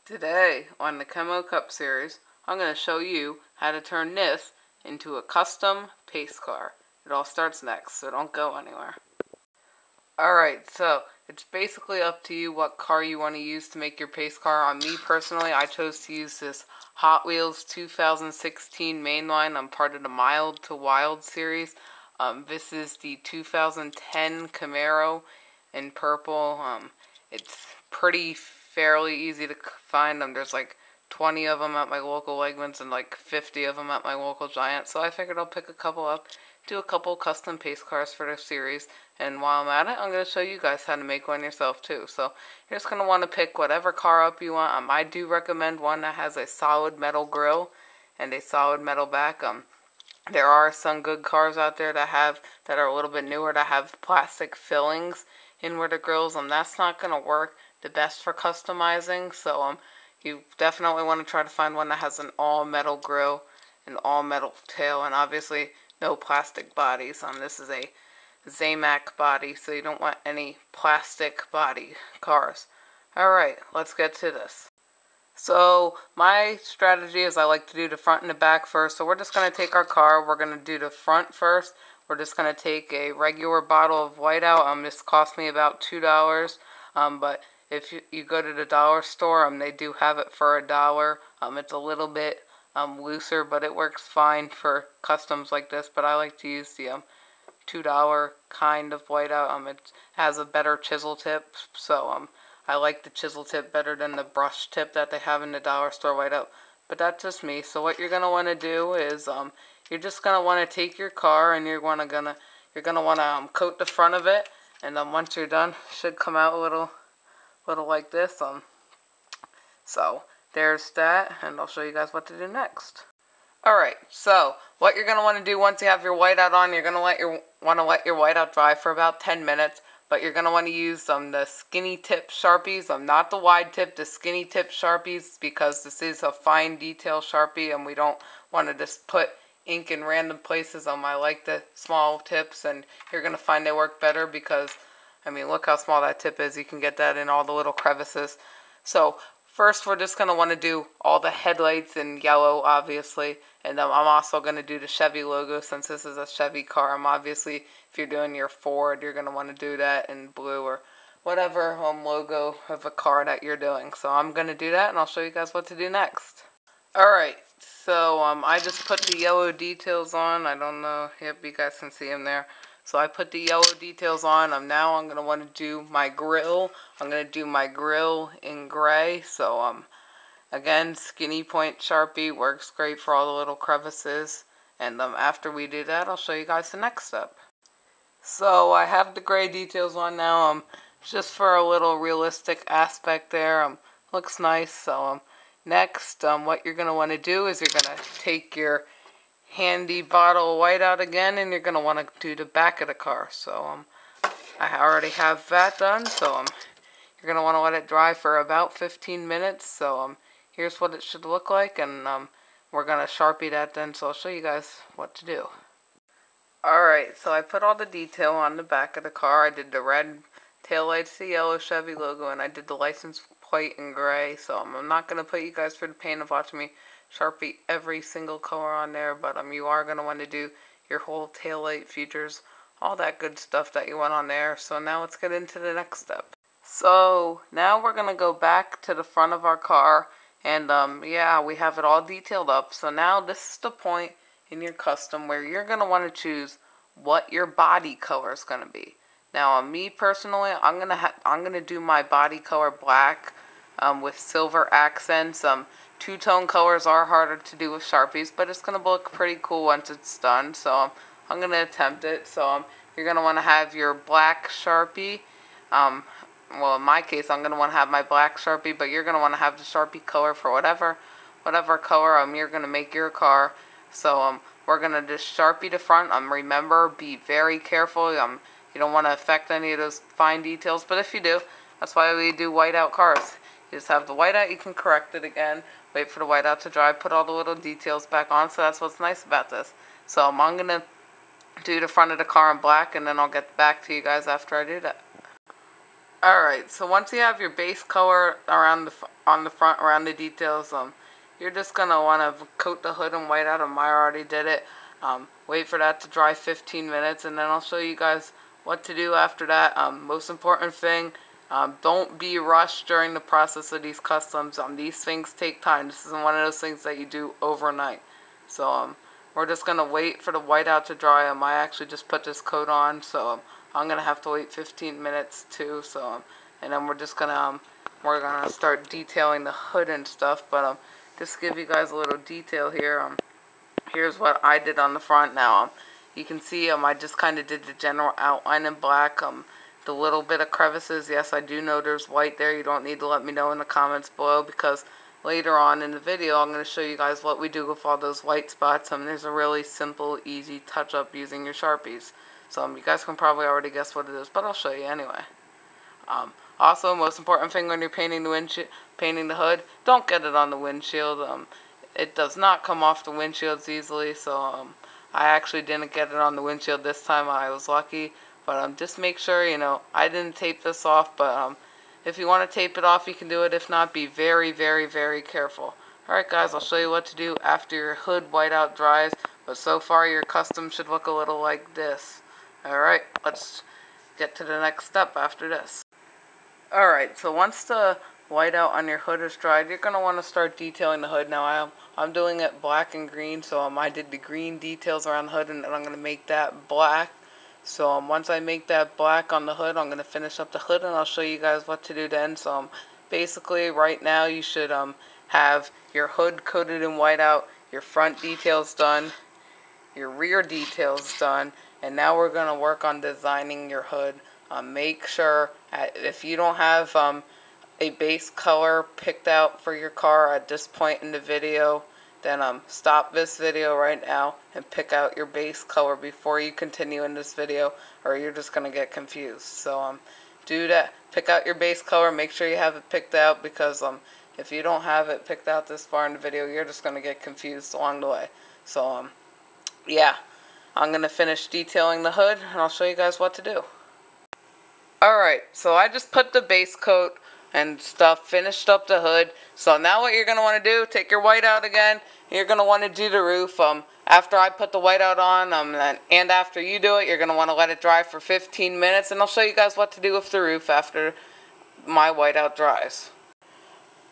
Today on the KEMMO Cup Series, I'm going to show you how to turn this into a custom pace car. It all starts next, so don't go anywhere. Alright, so it's basically up to you what car you want to use to make your pace car. On me personally, I chose to use this Hot Wheels 2016 mainline. I'm part of the Mild to Wild series. This is the 2010 Camaro in purple. It's pretty fairly easy to find them. There's like 20 of them at my local Wegmans and like 50 of them at my local Giant. So I figured I'll pick a couple up, do a couple custom pace cars for the series, and while I'm at it, I'm going to show you guys how to make one yourself too. So you're just going to want to pick whatever car up you want. I do recommend one that has a solid metal grille and a solid metal back. There are some good cars out there that are a little bit newer that have plastic fillings in where the grills. That's not going to work the best for customizing. So you definitely want to try to find one that has an all metal grille and all metal tail, and obviously no plastic bodies. This is a Zamac body, so you don't want any plastic body cars. Alright, let's get to this. So my strategy is I like to do the front and the back first. So we're just going to take our car, we're going to do the front first. We're just going to take a regular bottle of whiteout. This cost me about $2. But if you go to the dollar store, they do have it for $1. It's a little bit looser, but it works fine for customs like this. But I like to use the $2 kind of whiteout. It has a better chisel tip, so I like the chisel tip better than the brush tip that they have in the dollar store whiteout. But that's just me. So what you're gonna want to do is you're just gonna want to take your car and you're gonna want to coat the front of it, and then once you're done, it should come out a little like this. So there's that, and I'll show you guys what to do next. Alright, so what you're going to want to do once you have your whiteout on, you're going to want to let your whiteout dry for about 10 minutes, but you're going to want to use the skinny tip Sharpies, not the wide tip, the skinny tip Sharpies, because this is a fine detail Sharpie, and we don't want to just put ink in random places. I like the small tips, and you're going to find they work better because, look how small that tip is. You can get that in all the little crevices. So first, we're just going to want to do all the headlights in yellow, obviously. And I'm also going to do the Chevy logo since this is a Chevy car. Obviously, if you're doing your Ford, you're going to want to do that in blue or whatever logo of a car that you're doing. So I'm going to do that, and I'll show you guys what to do next. Alright, so I just put the yellow details on. I don't know. Yep, you guys can see them there. So I put the yellow details on. Now I'm going to want to do my grill. I'm going to do my grill in gray. So again, skinny point Sharpie works great for all the little crevices. And after we do that, I'll show you guys the next step. So I have the gray details on now. Just for a little realistic aspect there. Looks nice. So next, what you're going to want to do is you're going to take your handy bottle of whiteout again, and you're going to want to do the back of the car. So I already have that done. So you're going to want to let it dry for about 15 minutes. So here's what it should look like, and we're going to Sharpie that then, so I'll show you guys what to do. Alright, so I put all the detail on the back of the car. I did the red taillights, the yellow Chevy logo, and I did the license plate in gray. So I'm not going to put you guys through the pain of watching me Sharpie every single color on there, but you are going to want to do your whole taillight features, all that good stuff that you want on there. So now let's get into the next step. So now we're going to go back to the front of our car, and yeah, we have it all detailed up. So now this is the point in your custom where you're going to want to choose what your body color is going to be. Now me personally, I'm going to do my body color black with silver accents. Two-tone colors are harder to do with Sharpies, but it's going to look pretty cool once it's done. So I'm going to attempt it. So you're going to want to have your black Sharpie. Well, in my case, I'm going to want to have my black Sharpie, but you're going to want to have the Sharpie color for whatever color you're going to make your car. So we're going to just Sharpie the front. Remember, be very careful. You don't want to affect any of those fine details, but if you do, that's why we do whiteout cars. You just have the whiteout, you can correct it again, wait for the whiteout to dry, put all the little details back on, so that's what's nice about this. So I'm going to do the front of the car in black, and then I'll get back to you guys after I do that. Alright, so once you have your base color around on the front, around the details, you're just going to want to coat the hood in white out. I already did it. Wait for that to dry 15 minutes, and then I'll show you guys what to do after that. Most important thing, don't be rushed during the process of these customs. These things take time. This isn't one of those things that you do overnight. So we're just going to wait for the whiteout to dry. I actually just put this coat on, so I'm going to have to wait 15 minutes too. So and then we're gonna start detailing the hood and stuff. But just to give you guys a little detail here. Here's what I did on the front. Now you can see I just kind of did the general outline in black. The little bit of crevices, yes, I do know there's white there. You don't need to let me know in the comments below, because later on in the video I'm going to show you guys what we do with all those white spots. There's a really simple, easy touch-up using your Sharpies. So you guys can probably already guess what it is, but I'll show you anyway. Also, most important thing when you're painting the hood, don't get it on the windshield. It does not come off the windshields easily, so I actually didn't get it on the windshield this time. I was lucky, but just make sure, I didn't tape this off, but if you want to tape it off, you can do it. If not, be very, very, very careful. Alright guys, I'll show you what to do after your hood whiteout dries, but so far your custom should look a little like this. Alright, let's get to the next step after this. Alright, so once the whiteout on your hood is dried, you're going to want to start detailing the hood. Now I'm doing it black and green, so I did the green details around the hood, and then I'm going to make that black. So once I make that black on the hood, I'm going to finish up the hood, and I'll show you guys what to do then. So basically right now you should have your hood coated in whiteout, your front details done, your rear details done, and now we're going to work on designing your hood. Make sure if you don't have a base color picked out for your car at this point in the video, then stop this video right now and pick out your base color before you continue in this video, or you're just going to get confused. So do that. Pick out your base color. Make sure you have it picked out, because if you don't have it picked out this far in the video, you're just going to get confused along the way. So yeah, I'm going to finish detailing the hood, and I'll show you guys what to do. Alright, so I just put the base coat and stuff, finished up the hood. So now what you're going to want to do, take your whiteout again, you're going to want to do the roof. After I put the whiteout on, and after you do it, you're going to want to let it dry for 15 minutes, and I'll show you guys what to do with the roof after my whiteout dries.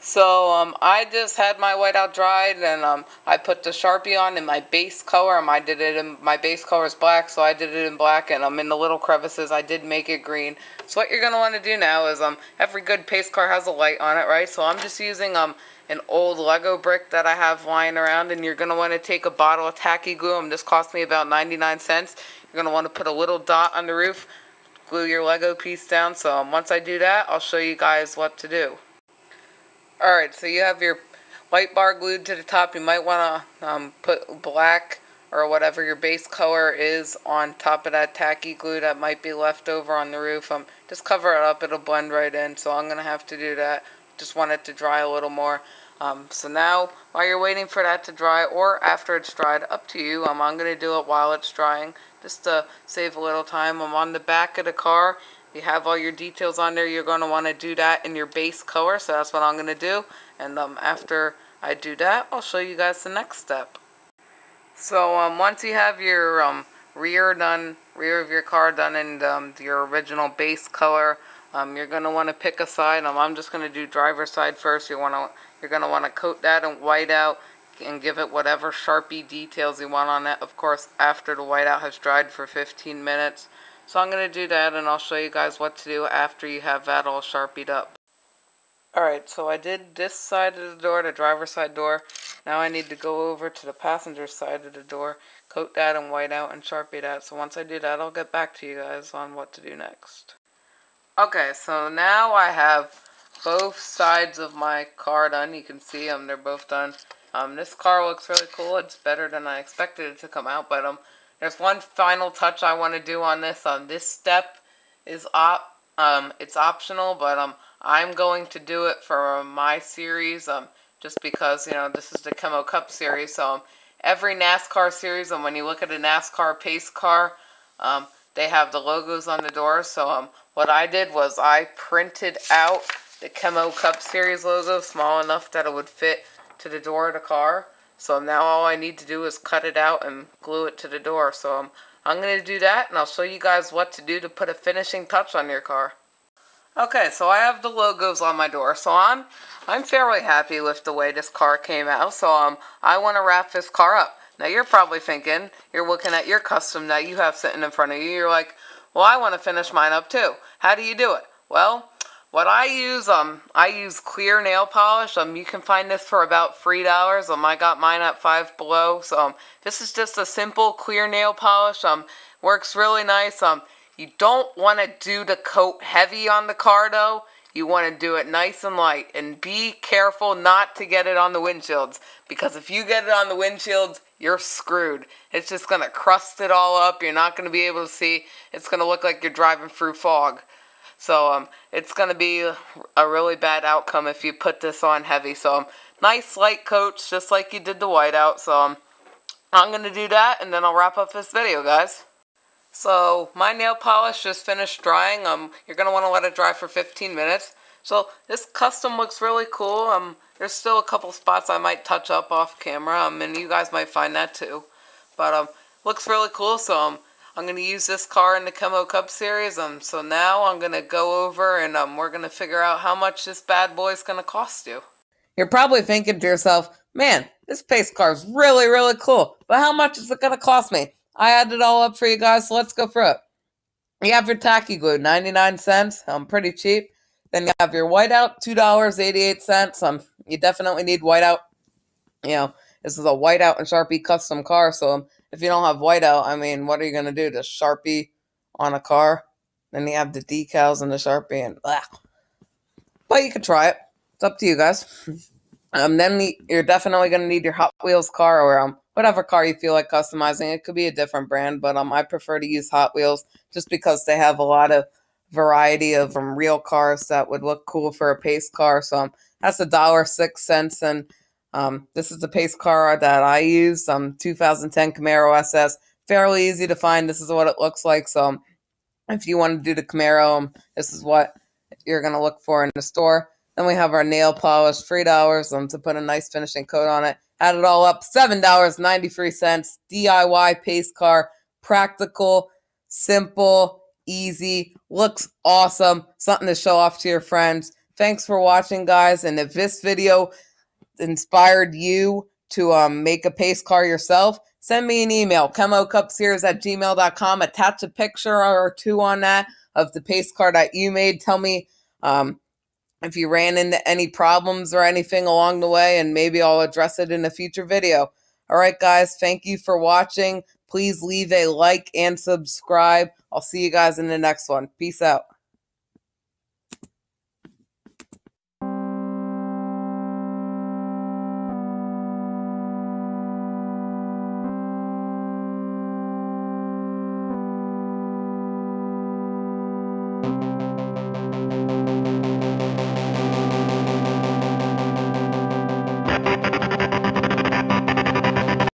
So I just had my whiteout dried, and I put the Sharpie on in my base color. I did it in my base color is black, so I did it in black, and in the little crevices I did make it green. So what you're gonna want to do now is every good pace car has a light on it, right? So I'm just using an old Lego brick that I have lying around, and you're gonna want to take a bottle of tacky glue. This cost me about 99 cents. You're gonna want to put a little dot on the roof, glue your Lego piece down. So once I do that, I'll show you guys what to do. Alright, so you have your white bar glued to the top. You might want to put black or whatever your base color is on top of that tacky glue that might be left over on the roof. Just cover it up, it'll blend right in, so I'm going to have to do that. Just want it to dry a little more. So now, while you're waiting for that to dry, or after it's dried, up to you. I'm going to do it while it's drying, just to save a little time. I'm on the back of the car. You have all your details on there. You're going to want to do that in your base color, so that's what I'm going to do. And after I do that, I'll show you guys the next step. So once you have your rear of your car done in your original base color, you're going to want to pick a side. I'm just going to do driver's side first. You're going to want to coat that in whiteout and give it whatever Sharpie details you want on it, of course, after the whiteout has dried for 15 minutes. So I'm going to do that, and I'll show you guys what to do after you have that all Sharpied up. Alright, so I did this side of the door, the driver's side door. Now I need to go over to the passenger side of the door, coat that in whiteout, and Sharpie that. So once I do that, I'll get back to you guys on what to do next. Okay, so now I have both sides of my car done. You can see they're both done. This car looks really cool. It's better than I expected it to come out, but there's one final touch I want to do on this. This step is it's optional, but I'm going to do it for my series. Just because this is the KEMMO Cup Series. So every NASCAR series, and when you look at a NASCAR pace car, they have the logos on the door. So what I did was I printed out the KEMMO Cup Series logo small enough that it would fit to the door of the car. So now all I need to do is cut it out and glue it to the door. So I'm going to do that, and I'll show you guys what to do to put a finishing touch on your car. Okay, so I have the logos on my door, so I'm fairly happy with the way this car came out. So I want to wrap this car up. Now you're probably thinking, you're looking at your custom that you have sitting in front of you. You're like, well, I want to finish mine up too. How do you do it? Well, what I use clear nail polish. You can find this for about $3. I got mine at Five Below. So this is just a simple clear nail polish. Works really nice. You don't want to do the coat heavy on the car though. You want to do it nice and light, and be careful not to get it on the windshields, because if you get it on the windshields, you're screwed. It's just going to crust it all up. You're not going to be able to see. It's going to look like you're driving through fog. So it's going to be a really bad outcome if you put this on heavy. So nice light coats, just like you did the whiteout. So I'm going to do that, and then I'll wrap up this video, guys. So my nail polish just finished drying. You're going to want to let it dry for 15 minutes. So this custom looks really cool. There's still a couple spots I might touch up off camera, and you guys might find that too. But looks really cool. So I'm going to use this car in the KEMMO Cup Series. So now I'm going to go over and we're going to figure out how much this bad boy is going to cost you. You're probably thinking to yourself, man, this pace car is really, really cool. But how much is it going to cost me? I added it all up for you guys, so let's go through it. You have your tacky glue, 99 cents, pretty cheap. Then you have your whiteout, $2.88. You definitely need whiteout. You know, this is a whiteout and Sharpie custom car, so if you don't have whiteout, I mean, what are you going to do? Just Sharpie on a car? Then you have the decals and the Sharpie, and blah. But you can try it. It's up to you guys. Then you're definitely going to need your Hot Wheels car, or whatever car you feel like customizing. It could be a different brand, but I prefer to use Hot Wheels just because they have a lot of variety of real cars that would look cool for a pace car. So that's $1.06, and this is the pace car that I use. 2010 Camaro SS, fairly easy to find. This is what it looks like. So if you want to do the Camaro, this is what you're going to look for in the store. Then we have our nail polish, $3 to put a nice finishing coat on it. Add it all up, $7.93. DIY pace car, practical, simple, easy, looks awesome. Something to show off to your friends. Thanks for watching, guys. And if this video inspired you to make a pace car yourself, send me an email, KEMMOCupSeries@gmail.com. Attach a picture or two on that of the pace car that you made. Tell me if you ran into any problems or anything along the way, and maybe I'll address it in a future video. All right, guys, thank you for watching. Please leave a like and subscribe. I'll see you guys in the next one. Peace out.